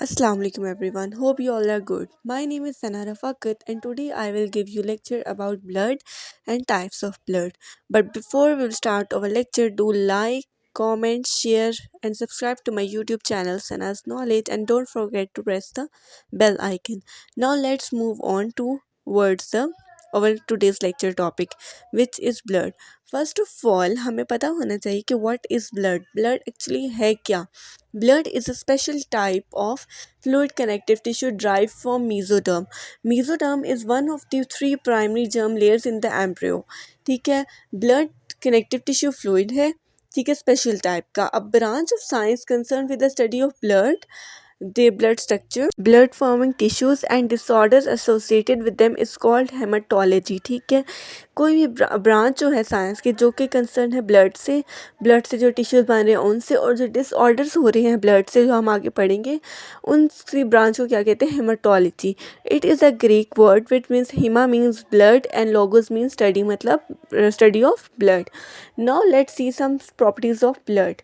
Assalamu alaikum everyone. Hope you all are good. My name is Sanara Fakat and today I will give you lecture about blood and types of blood. But before we will start our lecture, do like, comment, share and subscribe to my YouTube channel Sana's Knowledge and don't forget to press the bell icon. Now let's move on towards the our today's lecture topic which is blood. First of all हमें पता होना चाहिए कि what is blood. Blood actually है क्या. Blood is a special type of fluid connective tissue derived from mesoderm. Mesoderm is one of the three primary germ layers in the embryo. ठीक है, blood connective tissue fluid है, ठीक है, special type का. A branch of science concern with the study of blood, their blood structure, blood forming tissues and disorders associated with them is called hematology. ठीक है, कोई भी ब्रांच जो है साइंस की जो कि कंसर्न है ब्लड से जो टिश्यूज बन रहे हैं उनसे, और जो डिसऑर्डर्स हो रहे हैं ब्लड से जो हम आगे पढ़ेंगे उनकी ब्रांच को क्या कहते हैं, haematology. It is a Greek word which means haima means blood and logos means study, मतलब study of blood. Now let's see some properties of blood.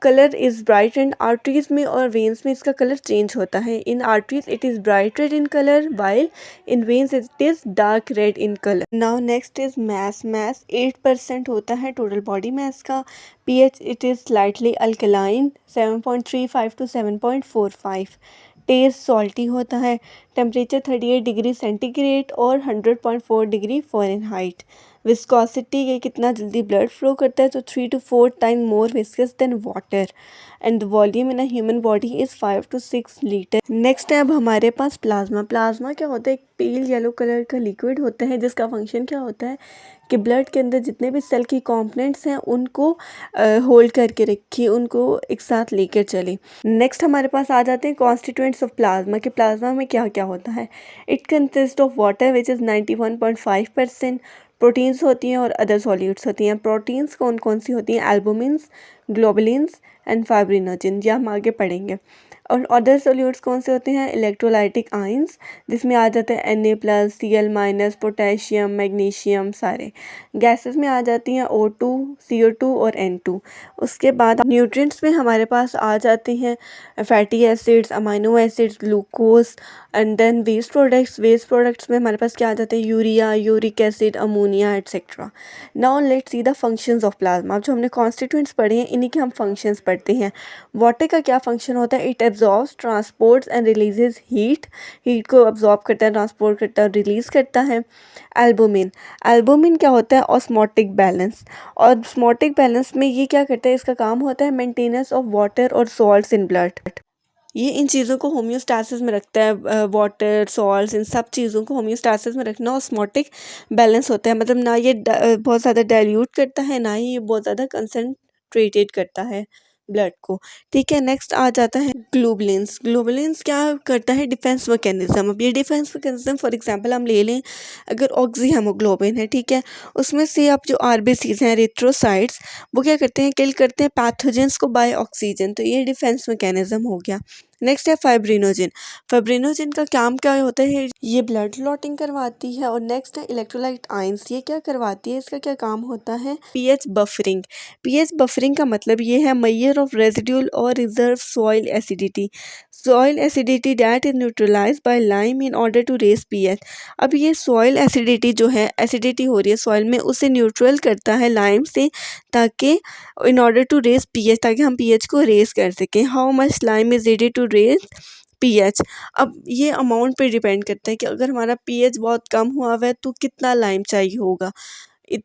Colour is bright and arteries में और veins में इसका colour change होता है. In arteries it is bright red in colour while in veins it is dark red in colour. Now next is mass. Mass 8% होता है total body mass का. PH it is slightly alkaline 7.35 to 7.45. Taste salty होता है. Temperature 38 degree centigrade और 100.4 degree Fahrenheit. Viscosity, ये कितना जल्दी blood flow करता है, तो 3 to 4 time more viscous than water. And volume in a human body is 5 to 6 litre. Next है अब हमारे पास प्लाज्मा. प्लाज्मा क्या होता है, एक पेल येलो कलर का लिक्विड होता है जिसका फंक्शन क्या होता है कि ब्लड के अंदर जितने भी सेल की कंपोनेंट्स हैं उनको होल्ड करके रखिए, उनको एक साथ लेकर चले. नेक्स्ट हमारे पास आ जाते हैं कॉन्स्टिट्यूएंट्स ऑफ प्लाज्मा कि प्लाज्मा में क्या क्या होता है. It consist of water which is 91.5%. Proteins होती हैं और अदर सॉल्यूट्स होती हैं. प्रोटीन्स कौन कौन सी होती हैं, एल्बुमिन्स, ग्लोबुलिन्स एंड फाइब्रिनोजन, ये हम आगे पढ़ेंगे. और अदर सॉल्यूट्स कौन से होते हैं, इलेक्ट्रोलाइटिक आयंस जिसमें आ जाते हैं Na+, Cl-, पोटेशियम, मैग्नीशियम सारे. गैसेस में आ जाती हैं O2, CO2 और N2. उसके बाद न्यूट्रिएंट्स में हमारे पास आ जाते हैं fatty acids, amino acids, glucose and then waste products. Waste products में हमारे पास क्या आ जाते हैं, urea, uric acid, ammonia etcetera. Now let's see the functions of plasma. अब जो हमने कॉन्स्टिट्यूएंट्स पढ़े हैं इन्हीं के हम फंक्शंस पढ़ते हैं. वाटर का क्या फंक्शन होता है, it absorbs, transports and releases heat. Heat को अब्जॉर्ब करता है, ट्रांसपोर्ट करता है और रिलीज करता है. एल्बुमिन. एल्बुमिन क्या होता है, ऑस्मोटिक बैलेंस. और ऑस्मोटिक बैलेंस में ये क्या करता है, इसका काम होता है मेंटेनेंस ऑफ वाटर और सॉल्ट्स इन ब्लड. ये इन चीज़ों को होम्योस्टैसिस में रखता है. वाटर, सॉल्ट्स, इन सब चीज़ों को होम्योस्टैसिस में रखना ऑस्मोटिक बैलेंस होता है. मतलब ना ये बहुत ज़्यादा डाइल्यूट करता है, ना ही ये बहुत ज़्यादा कंसनट्रेटेड करता है ब्लड को. ठीक है, नेक्स्ट आ जाता है ग्लोबुलिन्स. ग्लोबुलिन्स क्या करता है, डिफेंस मैकेनिज्म. अब ये डिफेंस मैकेनिज्म फॉर एग्जांपल हम ले लें, अगर ऑक्सी हेमोग्लोबिन है, ठीक है, उसमें से आप जो आरबीसीज हैं, एरिथ्रोसाइट्स, वो क्या करते हैं, किल करते हैं पैथोजेंस को बाय ऑक्सीजन. तो ये डिफेंस मैकेनिज्म हो गया. नेक्स्ट है फाइब्रिनोजन. फाइब्रिनोजन का काम क्या होता है, ये ब्लड क्लॉटिंग करवाती है. और नेक्स्ट है इलेक्ट्रोलाइट आयंस. ये क्या करवाती है, इसका क्या काम होता है, पीएच बफरिंग. पीएच बफरिंग का मतलब ये है मेजर ऑफ रेजिड्यूल और reserve soil acidity. Soil acidity that is neutralize by lime in order to raise pH. अब ये सॉइल एसिडिटी जो है, एसिडिटी हो रही है सॉइल में, उसे न्यूट्रल करता है लाइम से, ताकि in order to raise pH, ताकि हम पीएच को रेज कर सकें. How much lime is ready to raise pH. अब ये अमाउंट पे डिपेंड करता है कि अगर हमारा पीएच बहुत कम हुआ हुआ है तो कितना लाइम चाहिए होगा,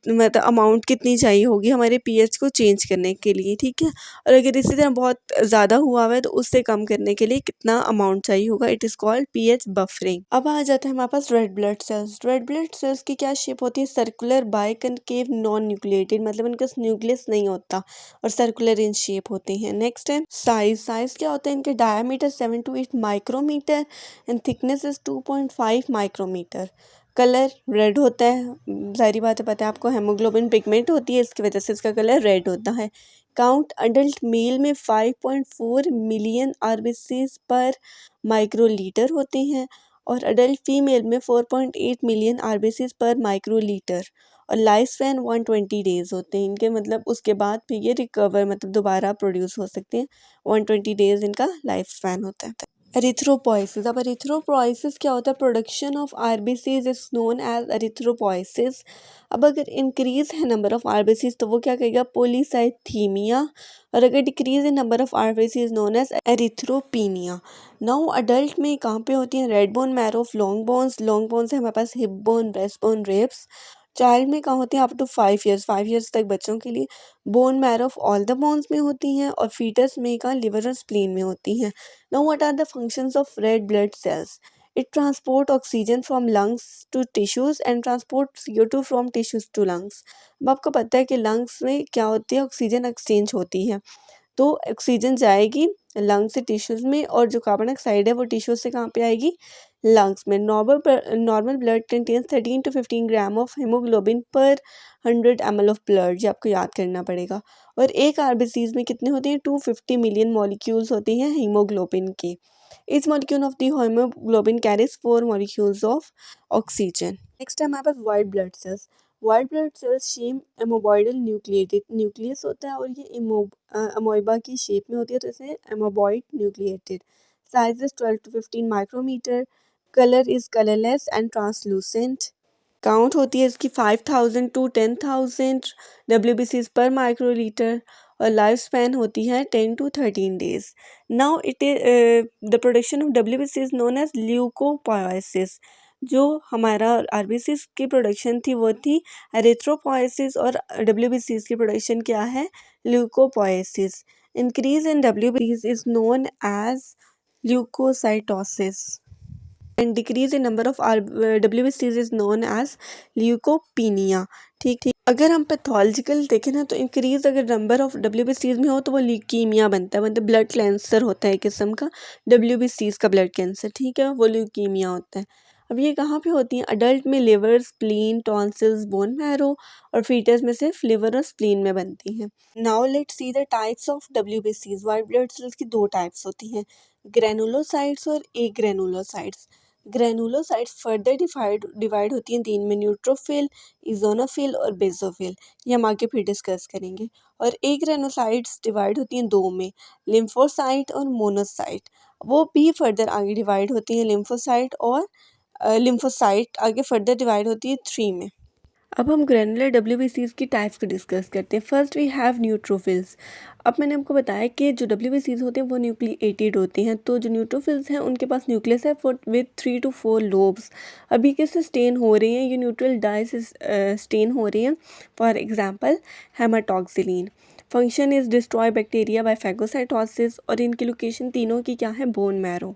मतलब अमाउंट कितनी चाहिए होगी हमारे पीएच को चेंज करने के लिए. ठीक है, और अगर इसी तरह बहुत ज़्यादा हुआ हुआ है तो उससे कम करने के लिए कितना अमाउंट चाहिए होगा, it is called pH buffering. अब आ जाता है हमारे पास red blood cells. Red blood cells की क्या शेप होती है, सर्कुलर, बाइकनकेव, नॉन न्यूक्लिएटेड, मतलब इनका न्यूक्लियस नहीं होता और सर्कुलर इन शेप होते हैं. नेक्स्ट है साइज. साइज क्या होता है, इनके diameter 7 to 8 micrometre and thickness is 2.5 micrometre. Colour red होता है, सारी बातें पता है आपको, हेमोग्लोबिन पिगमेंट होती है, इसकी वजह से इसका कलर रेड होता है. काउंट अडल्ट मेल में 5.4 मिलियन आरबीसीज पर माइक्रोलीटर होते हैं और अडल्ट फीमेल में 4.8 मिलियन आरबीसीज पर माइक्रोलीटर. और लाइफ स्पैन 120 डेज होते हैं इनके, मतलब उसके बाद फिर ये रिकवर मतलब दोबारा प्रोड्यूस हो सकते हैं। 120 डेज इनका लाइफ स्पैन होता है। एरिथ्रोपोइसिस, अब एरिथ्रोपोइसिस क्या होता है? Production of RBCs is known as erythropoiesis. अब अगर इंक्रीज है नंबर ऑफ आरबीसीज तो वो क्या कहेगा? पोलीसाइथीमिया। और अगर decrease in number of RBCs known as erythropenia. Now adult में कहाँ पे होती हैं? Red bone marrow of long bones है हमारे पास, hip bone, breast bone, ribs. Child में कहाँ होती हैं? अप टू 5 ईयर्स, 5 ईयर्स तक बच्चों के लिए bone marrow of all the bones में होती हैं। और फीटस में कहाँ? लिवर और स्प्लीन में होती हैं। Now, what are the functions of red blood cells? It transport oxygen from lungs to tissues and transport CO2 from tissues to lungs. अब आपको पता है कि लंग्स में क्या होती है? ऑक्सीजन एक्सचेंज होती है। तो ऑक्सीजन जाएगी लंग से टिश्यूज में और जो कार्बन डाइऑक्साइड है वो टिश्यूज से कहाँ पे आएगी? लंग्स में। Normal blood contains 13 to 15 gram of haemoglobin पर 100 ml ऑफ ब्लड, ये आपको याद करना पड़ेगा। और एक आरबीसीज में कितने होते हैं? 250 मिलियन मॉलिक्यूल्स होते हैं हीमोग्लोबिन के। इस molecule of the haemoglobin carries 4 molecules of oxygen. Next है हमारे पास white blood cells. White blood cells shape amoeboidal nucleated nucleus होता है और ये अमोइबा की शेप में होती है, तो इसे amoeboid nucleated. Size is 12 to 15 micrometre. Colour is colourless and translucent. Count होती है इसकी 5000 to 10,000 WBCs पर माइक्रोलीटर। और लाइफ स्पैन होती है 10 to 13 days. Now it is the production of WBC is known as leucopoiesis. जो हमारा आरबीसीज की प्रोडक्शन थी वो थी एरिथ्रोपोइसिस और WBCs की प्रोडक्शन क्या है? Leucopoiesis. Increase in WBCs is known as leucocytosis and decrease in number of WBCs is known as leucopenia. ठीक, अगर हम पैथोलॉजिकल देखें ना तो इंक्रीज अगर नंबर ऑफ WBCs में हो तो वो ल्यूकीमिया बनता है, मतलब ब्लड कैंसर होता है एक किस्म का। WBCs का ब्लड कैंसर, ठीक है, वो ल्यूकीमिया होता है। अब ये कहाँ पे होती हैं? अडल्ट में liver, spleen, tonsils, bone marrow. और फीटस में सिर्फ लिवर और स्प्लीन में बनती हैं। Now let's see the types of WBCs। White blood cells की दो टाइप्स होती हैं, ग्रेनुलोसाइट्स और एग्रेनुलोसाइट्स। ग्रेनुलोसाइट्स फर्दर डिवाइड होती हैं तीन में, न्यूट्रोफिल, इजोनोफिल और बेसोफिल। ये हम आगे फिर डिस्कस करेंगे। और एग्रेनुसाइट्स डिवाइड होती हैं दो में, लिम्फोसाइट और मोनोसाइट। वो भी फर्दर आगे डिवाइड होती हैं, लिम्फोसाइट आगे फर्दर डिवाइड होती है 3 में। अब हम ग्रैनुलर WBCs की टाइप्स को डिस्कस करते हैं। First we have neutrophils. अब मैंने आपको बताया कि जो WBCs होते हैं वो न्यूक्लिएटेड होते हैं, तो जो न्यूट्रोफिल्स हैं उनके पास न्यूक्लियस है विद 3 to 4 लोब्स। अभी किससे स्टेन हो रहे हैं? ये न्यूट्रल डाई से स्टेन हो रहे हैं। For example haematoxylin. Function is destroy bacteria by phagocytosis. और इनकी लोकेशन तीनों की क्या है? Bone marrow.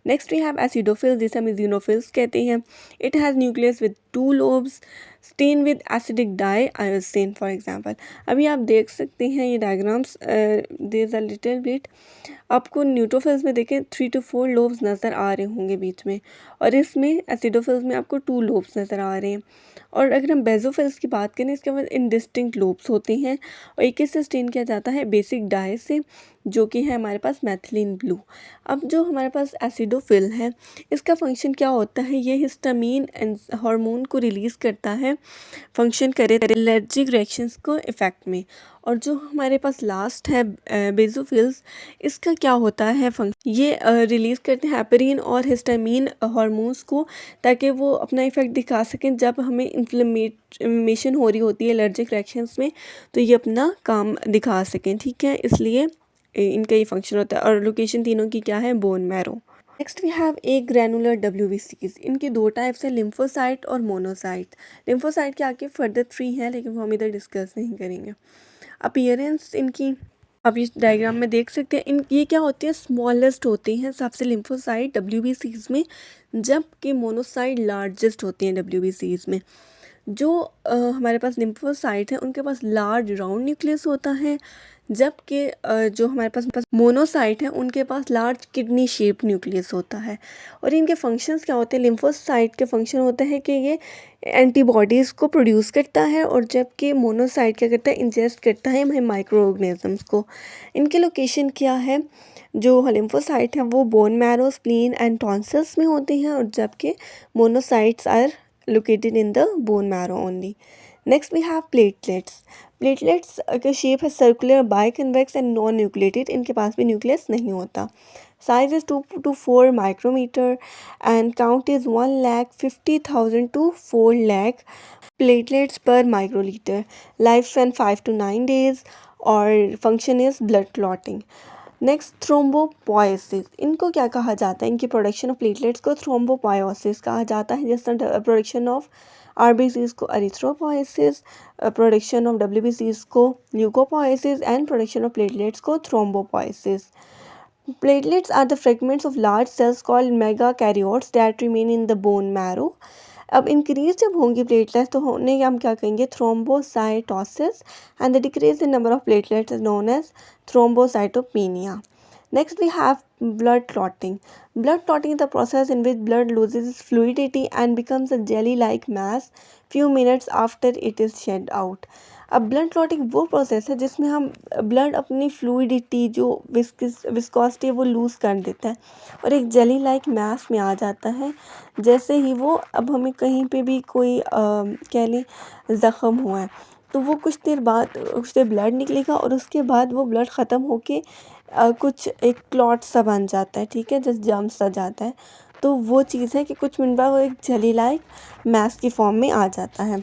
Next we have acidophils, जिसे हम इजिनोफिल्स कहते हैं। It has nucleus with 2 lobes, stain with acidic dye eosin for example. अभी आप देख सकते हैं ये diagrams, there is a little bit. आपको न्यूट्रोफिल्स में देखें 3 to 4 लोब्स नज़र आ रहे होंगे बीच में, और इसमें एसिडोफिल्स में आपको 2 लोब्स नज़र आ रहे हैं। और अगर हम बेसोफिल्स की बात करें इसके बाद इनडिस्टिंक्ट लोब्स होते हैं और एक से स्टेन किया जाता है बेसिक डाई से, जो कि है हमारे पास मैथिलीन ब्लू। अब जो हमारे पास एसिडोफिल है इसका फंक्शन क्या होता है? ये हिस्टामीन हार्मोन को रिलीज़ करता है, फंक्शन करे एलर्जिक रिएक्शंस को इफ़ेक्ट में। और जो हमारे पास लास्ट है बेसोफिल्स, इसका क्या होता है फंक्शन? ये रिलीज़ करते हैं हेपरिन और हिस्टामीन हार्मोन्स को, ताकि वो अपना इफ़ेक्ट दिखा सकें जब हमें इन्फ्लेमेशन हो रही होती है एलर्जिक रिएक्शंस में, तो ये अपना काम दिखा सकें, ठीक है, इसलिए इनका ये फंक्शन होता है। और लोकेशन तीनों की क्या है? Bone marrow. Next we have agranular WBCs। इनकी दो टाइप्स हैं, लिम्फोसाइट और मोनोसाइट। लिम्फोसाइट के आगे फर्दर 3 हैं लेकिन वो हम इधर डिस्कस नहीं करेंगे। अपीयरेंस इनकी आप इस डायग्राम में देख सकते हैं। ये क्या होती है? स्मॉलेस्ट होती हैं सबसे लिम्फोसाइट WBCs में, जबकि मोनोसाइट लार्जेस्ट होती हैं WBCs में। जो हमारे पास लिम्फोसाइट है उनके पास लार्ज राउंड न्यूक्लियस होता है, जबकि जो हमारे पास मोनोसाइट है उनके पास लार्ज किडनी शेप न्यूक्लियस होता है। और इनके फंक्शंस क्या होते हैं? लिम्फोसाइट के फंक्शन होते हैं कि ये एंटीबॉडीज़ को प्रोड्यूस करता है, और जबकि मोनोसाइट क्या करता है? इंजेस्ट करता है माइक्रो ऑर्गेनिजम्स को। इनकी लोकेशन क्या है? जो लिम्फोसाइट है वो bone marrow, spleen and tonsils में होती हैं, और जबकि monocytes are located in the bone marrow only. Next we have platelets. Platelets का शेप है circular, biconvex and non nucleated, इनके पास भी न्यूक्लियस नहीं होता। Size is 2 to 4 micrometer and count is 1,50,000 to 4 lakh platelets per microliter. Lifespan 5 to 9 days और function is blood clotting. Next thrombopoiesis, इनको क्या कहा जाता है? इनकी प्रोडक्शन ऑफ प्लेटलेट्स को थ्रोम्बोपोइसिस कहा जाता है। जिस तरह प्रोडक्शन ऑफ आरबीसीज को एरिथ्रोपोइसिस, प्रोडक्शन ऑफ डब्ल्यूबीसीज को ल्यूकोपोइसिस एंड प्रोडक्शन ऑफ प्लेटलेट्स को thrombopoiesis. Platelets are the fragments of large cells called megakaryotes that remain in the bone marrow. अब इंक्रीज जब होंगी प्लेटलेट्स तो होने हम क्या कहेंगे? Thrombocytosis, and the decrease in number of platelets is known as thrombocytopenia. Next we have blood clotting. Blood clotting is the process in which blood loses its fluidity and becomes a jelly-like mass few minutes after it is shed out. अब blood clotting वो process है जिसमें हम blood अपनी fluidity जो viscosity है वो loose कर देता है और एक जेली लाइक मैस में आ जाता है। जैसे ही वो, अब हमें कहीं पे भी कोई कह लें ज़ख़म हुआ है तो वो कुछ देर बाद उससे ब्लड निकलेगा और उसके बाद वो ब्लड ख़त्म होके कुछ एक क्लॉट सा बन जाता है, ठीक है, जैसे जम सा जाता है। तो वो चीज़ है कि कुछ मिनट बाद वो एक जेली लाइक मैस की फॉर्म में आ जाता है।